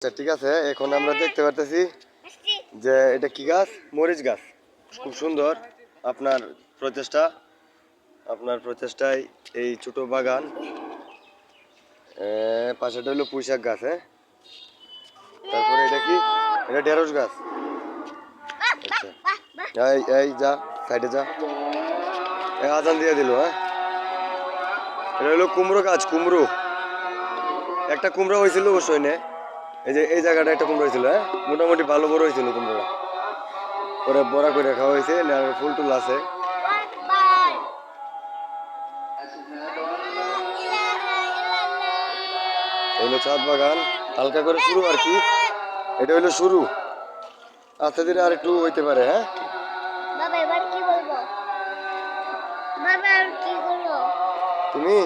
আচ্ছা ঠিক আছে, এখন আমরা দেখতে পারতেছি যে এটা কি গাছ, মরিচ গাছ। খুব সুন্দর আপনার প্রচেষ্টা, আপনার প্রচেষ্টায় এই ছোট বাগান। পাশেটা হলো পুঁইশাক গাছ। হ্যাঁ, তারপরে এটা কি, এটা ঢেঁড়স গাছ। আচ্ছা এই এই যা সাইডে যা, আজান দিয়ে দিল। হ্যাঁ, এটা হলো কুমড়ো গাছ, কুমড়ো। একটা কুমড়া হয়েছিল অবশ্যই নে, এই যে এই জায়গাটা একটা কুমড়ো হয়েছিল। হ্যাঁ, মোটামুটি ভালো বড় হয়েছিল কুমড়োটা, পরে বড়া করে খাওয়া হয়েছে, ফুল টুল আছে। এই হলো ছাদ বাগান, হালকা করে শুরু আর কি, এটা হলো শুরু, আস্তে ধীরে আর একটু হইতে পারে। হ্যাঁ বাবা এবার কি বলবো, বাবা আর কি করবো তুমি,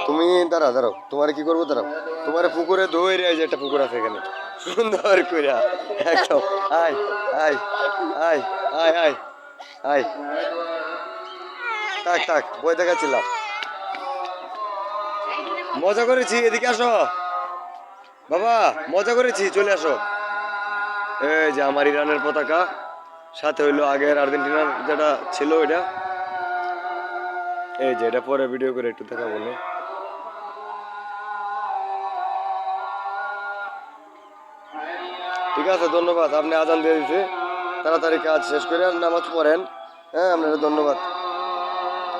তুমি দাঁড়াও দাঁড়াও, তোমার কি করবো, দাঁড়াও। তোমার পুকুরে দৌড়ে, যে একটা পুকুর আছে এখানে সুন্দর কইরা একদম। আয় আয় আয় আয় আয় আয়, থাক থাক, বই দেখাচ্ছিলাম, মজা করেছি, এদিকে আসো বাবা, মজা করেছি, চলে আসো। এই যে আমার ইরানের পতাকা, সাথে হইলো আগের আর্জেন্টিনার যেটা ছিল ওইটা। এই যে এটা পরে ভিডিও করে একটু দেখাবো না। ঠিক আছে, ধন্যবাদ। আপনি আজান দিয়ে দিতে, তাড়াতাড়ি কাজ শেষ করে নামাজ পড়েন। হ্যাঁ, আপনারা ধন্যবাদ।